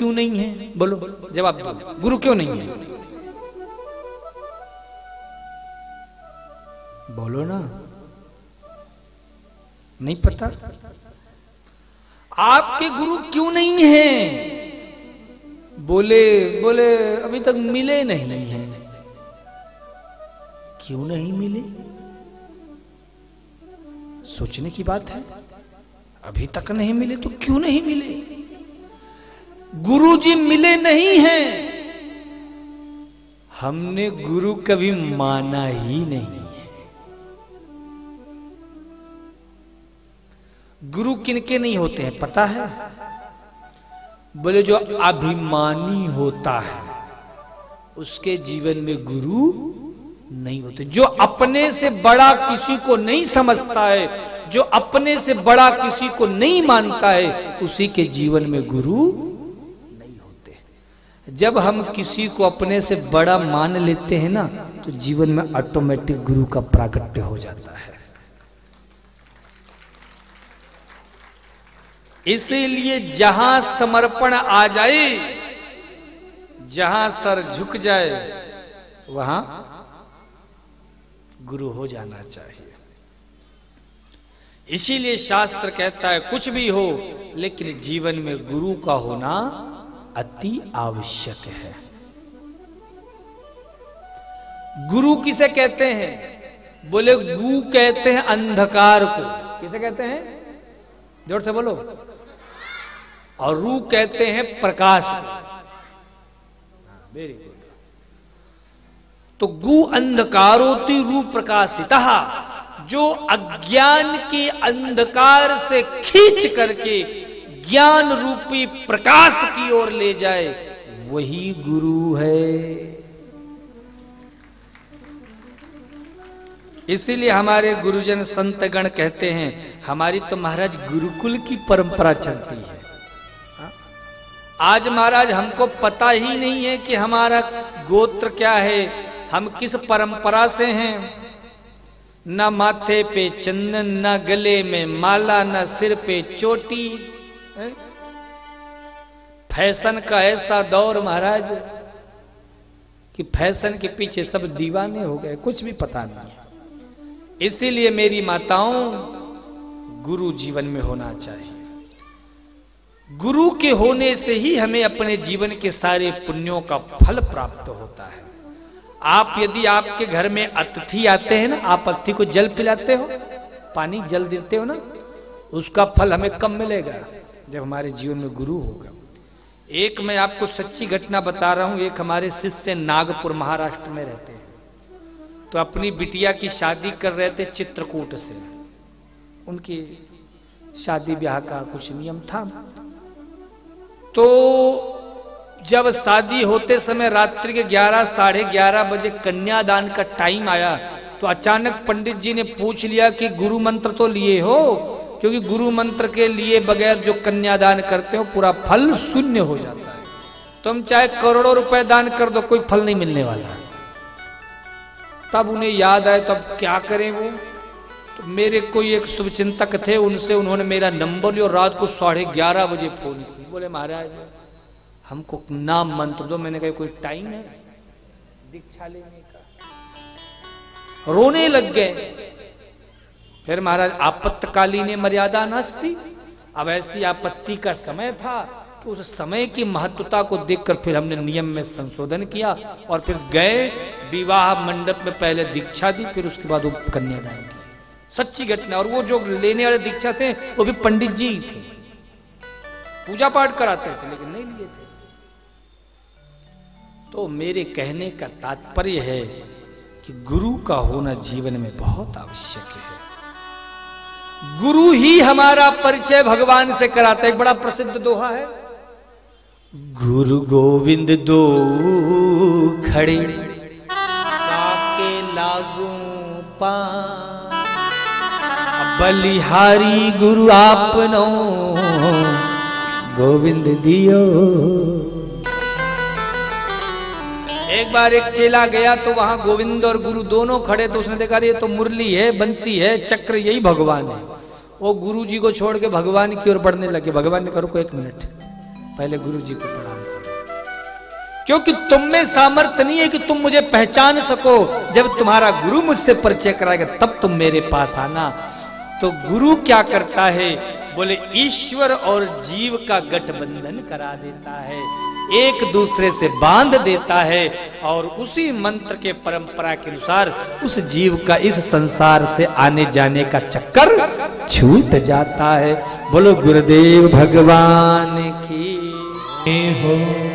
क्यों नहीं है? बोलो, जवाब दो, गुरु क्यों नहीं है? बोलो ना, नहीं पता? आपके गुरु क्यों नहीं है? बोले अभी तक मिले नहीं हैं। क्यों नहीं मिले? सोचने की बात है। अभी तक नहीं मिले तो क्यों नहीं मिले? गुरुजी मिले नहीं हैं, हमने गुरु कभी माना ही नहीं है। गुरु किनके नहीं होते हैं पता है? बोले जो अभिमानी होता है उसके जीवन में गुरु नहीं होते। जो अपने से बड़ा किसी को नहीं समझता है, जो अपने से बड़ा किसी को नहीं मानता है, उसी के जीवन में गुरु नहीं होते। जब हम किसी को अपने से बड़ा मान लेते हैं ना, तो जीवन में ऑटोमेटिक गुरु का प्राकट्य हो जाता है। इसीलिए जहां समर्पण आ जाए, जहां सर झुक जाए, वहां गुरु हो जाना चाहिए। इसीलिए शास्त्र कहता है कुछ भी हो, लेकिन जीवन में गुरु का होना अति आवश्यक है। गुरु किसे कहते हैं? बोले गु कहते हैं अंधकार को। किसे कहते हैं? जोर से बोलो। और रू कहते हैं प्रकाश को। Very good. तो गु अंधकारोति रू प्रकाशितः, जो अज्ञान के अंधकार से खींच करके ज्ञान रूपी प्रकाश की ओर ले जाए, वही गुरु है। इसीलिए हमारे गुरुजन संतगण कहते हैं, हमारी तो महाराज गुरुकुल की परंपरा चलती है। आज महाराज हमको पता ही नहीं है कि हमारा गोत्र क्या है, हम किस परंपरा से हैं। न माथे पे चंदन, न गले में माला, न सिर पे चोटी। फैशन का ऐसा दौर महाराज कि फैशन के पीछे सब दीवाने हो गए, कुछ भी पता नहीं है। इसीलिए मेरी माताओं, गुरु जीवन में होना चाहिए। गुरु के होने से ही हमें अपने जीवन के सारे पुण्यों का फल प्राप्त होता है। आप यदि आपके घर में अतिथि आते हैं ना, आप अतिथि को जल पिलाते हो, पानी जल देते हो ना, उसका फल हमें कब मिलेगा? जब हमारे जीवन में गुरु होगा। एक मैं आपको सच्ची घटना बता रहा हूं। एक हमारे शिष्य नागपुर महाराष्ट्र में रहते हैं, तो अपनी बिटिया की शादी कर रहे थे चित्रकूट से। उनकी शादी ब्याह का कुछ नियम था। तो जब शादी होते समय रात्रि के 11 साढ़े 11 बजे कन्यादान का टाइम आया, तो अचानक पंडित जी ने पूछ लिया कि गुरु मंत्र तो लिए हो? क्योंकि गुरु मंत्र के लिए बगैर जो कन्यादान करते हो पूरा फल शून्य हो जाता है। तुम चाहे करोड़ों रुपए दान कर दो, कोई फल नहीं मिलने वाला। तब उन्हें याद आया, तब क्या करें वो? तो मेरे कोई एक शुभचिंतक थे, उनसे उन्होंने मेरा नंबर लिया और रात को 11:30 बजे फोन की। बोले महाराज हमको नाम मंत्र दो। मैंने कहा कोई टाइम है दीक्षा लेने का? रोने लग गए। फिर महाराज आपत्तकालीन मर्यादा नास्ति, अब ऐसी आपत्ति का समय था, तो उस समय की महत्वता को देखकर फिर हमने नियम में संशोधन किया और फिर गए विवाह मंडप में, पहले दीक्षा दी, फिर उसके बाद वो कन्यादान किया। सच्ची घटना। और वो जो लेने वाले दीक्षा थे वो भी पंडित जी ही थे, पूजा पाठ कराते थे लेकिन नहीं लिए थे। तो मेरे कहने का तात्पर्य है कि गुरु का होना जीवन में बहुत आवश्यक है। गुरु ही हमारा परिचय भगवान से कराता है। एक बड़ा प्रसिद्ध दोहा है, गुरु गोविंद दो खड़े काके लागू पा, बलिहारी गुरु आपनो गोविंद दियो। एक बार एक चेला गया तो वहां गोविंद और गुरु दोनों खड़े, तो उसने देखा ये तो मुरली है, बंसी है, चक्र, यही भगवान है। वो गुरु जी को छोड़ के भगवान की ओर बढ़ने लगे। भगवान ने करो को 1 मिनट, पहले गुरु जी को प्रणाम। क्योंकि तुम में सामर्थ्य नहीं है कि तुम मुझे पहचान सको। जब तुम्हारा गुरु मुझसे परिचय कराएगा तब तुम मेरे पास आना। तो गुरु क्या करता है? बोले ईश्वर और जीव का गठबंधन करा देता है, एक दूसरे से बांध देता है, और उसी मंत्र के परंपरा के अनुसार उस जीव का इस संसार से आने जाने का चक्कर छूट जाता है। बोलो गुरुदेव भगवान की हो।